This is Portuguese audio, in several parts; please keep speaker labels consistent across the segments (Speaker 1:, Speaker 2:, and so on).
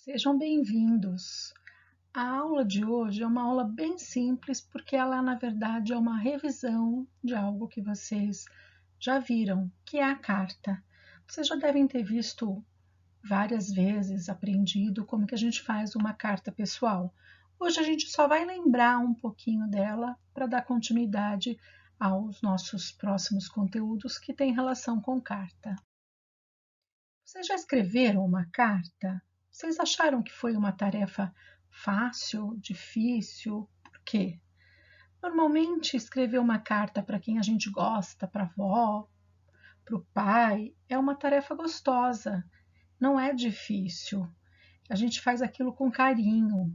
Speaker 1: Sejam bem-vindos. A aula de hoje é uma aula bem simples porque ela, na verdade, é uma revisão de algo que vocês já viram, que é a carta. Vocês já devem ter visto várias vezes, aprendido como que a gente faz uma carta pessoal. Hoje a gente só vai lembrar um pouquinho dela para dar continuidade aos nossos próximos conteúdos que têm relação com carta. Vocês já escreveram uma carta? Vocês acharam que foi uma tarefa fácil, difícil? Por quê? Normalmente, escrever uma carta para quem a gente gosta, para a avó, para o pai, é uma tarefa gostosa, não é difícil. A gente faz aquilo com carinho.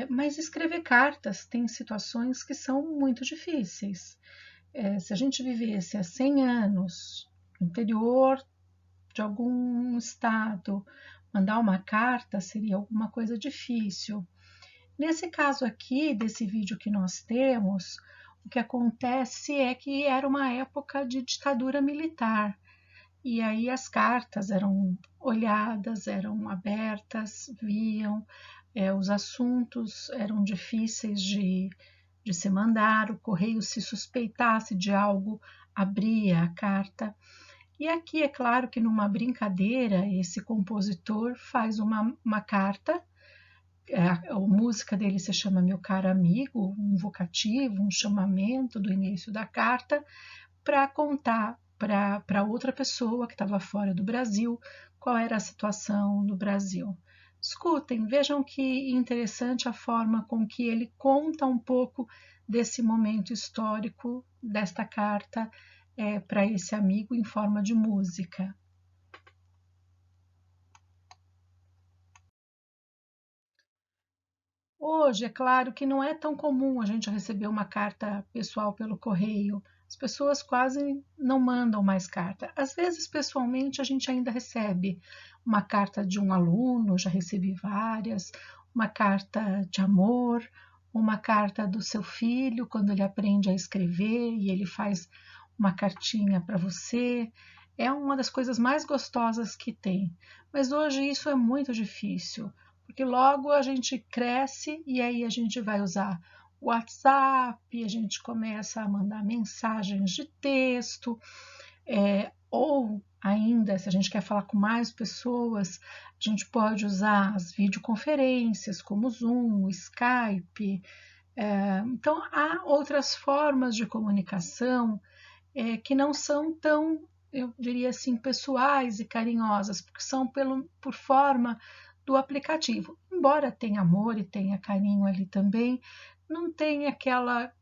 Speaker 1: Mas escrever cartas tem situações que são muito difíceis. Se a gente vivesse há 100 anos no interior de algum estado, mandar uma carta seria alguma coisa difícil. Nesse caso aqui, desse vídeo que nós temos, o que acontece é que era uma época de ditadura militar. E aí as cartas eram olhadas, eram abertas, viam, os assuntos eram difíceis de se mandar, o correio, se suspeitasse de algo, abria a carta. E aqui é claro que numa brincadeira, esse compositor faz uma carta, a música dele se chama Meu Caro Amigo, um vocativo, um chamamento do início da carta, para contar para outra pessoa que estava fora do Brasil qual era a situação no Brasil. Escutem, vejam que interessante a forma com que ele conta um pouco desse momento histórico, desta carta para esse amigo em forma de música. Hoje, é claro que não é tão comum a gente receber uma carta pessoal pelo correio. As pessoas quase não mandam mais carta. Às vezes, pessoalmente, a gente ainda recebe uma carta de um aluno, já recebi várias, uma carta de amor, uma carta do seu filho quando ele aprende a escrever e ele faz uma cartinha para você. É uma das coisas mais gostosas que tem. Mas hoje isso é muito difícil, porque logo a gente cresce e aí a gente vai usar o WhatsApp, a gente começa a mandar mensagens de texto, ou ainda, se a gente quer falar com mais pessoas, a gente pode usar as videoconferências como o Zoom, o Skype. Então, há outras formas de comunicação que não são tão, eu diria assim, pessoais e carinhosas, porque são por forma do aplicativo. Embora tenha amor e tenha carinho ali também, não tem aquela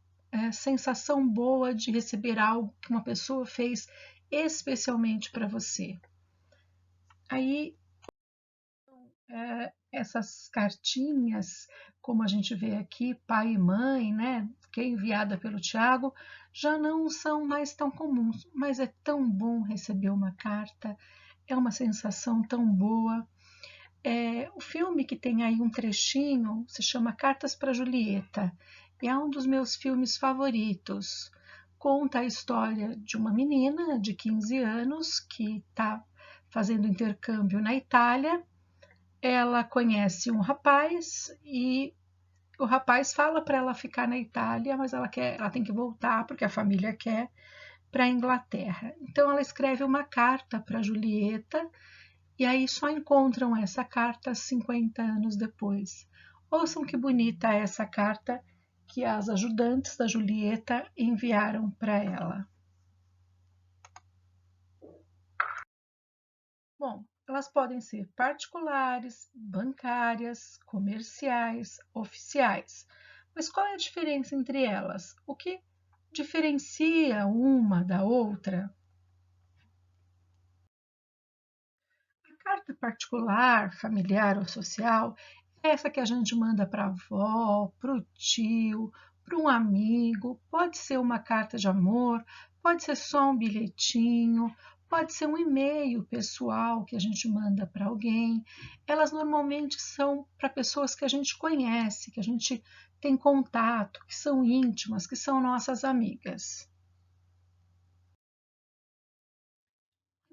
Speaker 1: sensação boa de receber algo que uma pessoa fez especialmente para você. Aí, essas cartinhas, como a gente vê aqui, pai e mãe, né, que é enviada pelo Tiago, já não são mais tão comuns, mas é tão bom receber uma carta, é uma sensação tão boa. O filme que tem aí um trechinho se chama Cartas para Julieta, e é um dos meus filmes favoritos. Conta a história de uma menina de 15 anos que está fazendo intercâmbio na Itália. Ela conhece um rapaz e o rapaz fala para ela ficar na Itália, mas ela tem que voltar porque a família quer para a Inglaterra. Então ela escreve uma carta para Julieta e aí só encontram essa carta 50 anos depois. Ouçam que bonita é essa carta que as ajudantes da Julieta enviaram para ela. Bom, elas podem ser particulares, bancárias, comerciais, oficiais. Mas qual é a diferença entre elas? O que diferencia uma da outra? A carta particular, familiar ou social é essa que a gente manda para a avó, para o tio, para um amigo. Pode ser uma carta de amor, pode ser só um bilhetinho, pode ser um e-mail pessoal que a gente manda para alguém. Elas normalmente são para pessoas que a gente conhece, que a gente tem contato, que são íntimas, que são nossas amigas.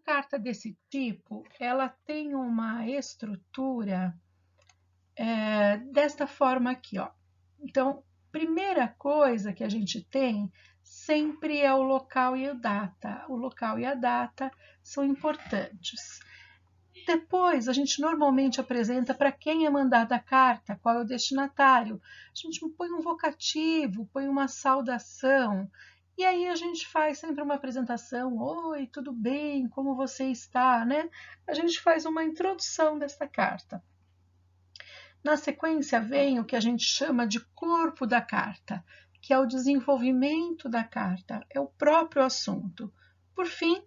Speaker 1: carta desse tipo, ela tem uma estrutura desta forma aqui, ó. Então, primeira coisa que a gente tem sempre é o local e a data. O local e a data são importantes. Depois, a gente normalmente apresenta para quem é mandada a carta, qual é o destinatário. A gente põe um vocativo, põe uma saudação. E aí a gente faz sempre uma apresentação. Oi, tudo bem? Como você está? Né? A gente faz uma introdução desta carta. Na sequência vem o que a gente chama de corpo da carta, que é o desenvolvimento da carta, é o próprio assunto. Por fim,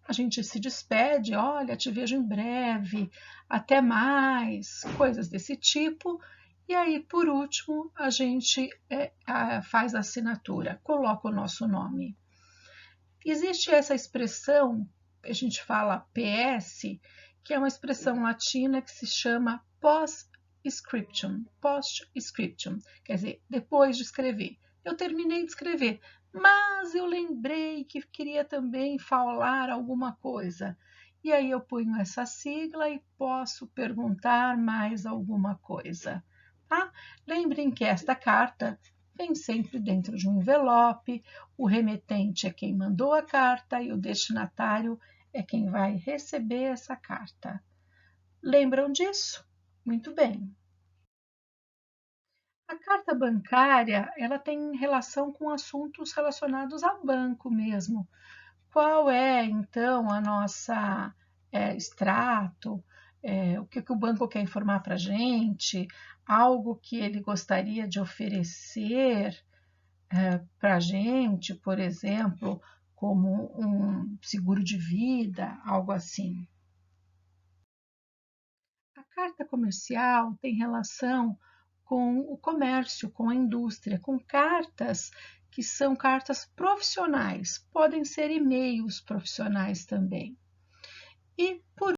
Speaker 1: a gente se despede, olha, te vejo em breve, até mais, coisas desse tipo. E aí, por último, a gente faz a assinatura, coloca o nosso nome. Existe essa expressão, a gente fala PS, que é uma expressão latina que se chama post-scriptum, quer dizer, depois de escrever. Eu terminei de escrever, mas eu lembrei que queria também falar alguma coisa. E aí eu ponho essa sigla e posso perguntar mais alguma coisa. Tá? Lembrem que esta carta vem sempre dentro de um envelope, o remetente é quem mandou a carta e o destinatário é quem vai receber essa carta. Lembram disso? Muito bem. A carta bancária, ela tem relação com assuntos relacionados a banco mesmo. Qual é, então, a nossa extrato? O que o banco quer informar para a gente? Algo que ele gostaria de oferecer para a gente, por exemplo, como um seguro de vida, algo assim. A carta comercial tem relação com o comércio, com a indústria, com cartas que são cartas profissionais, podem ser e-mails profissionais também. E por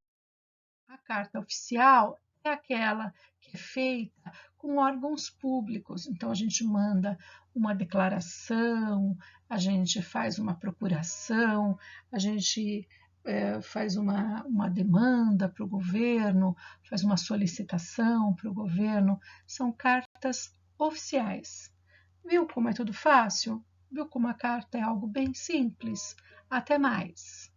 Speaker 1: a carta oficial é aquela que é feita com órgãos públicos. Então, a gente manda uma declaração, a gente faz uma procuração, a gente faz uma demanda para o governo, faz uma solicitação para o governo. São cartas oficiais. Viu como é tudo fácil? Viu como a carta é algo bem simples? Até mais!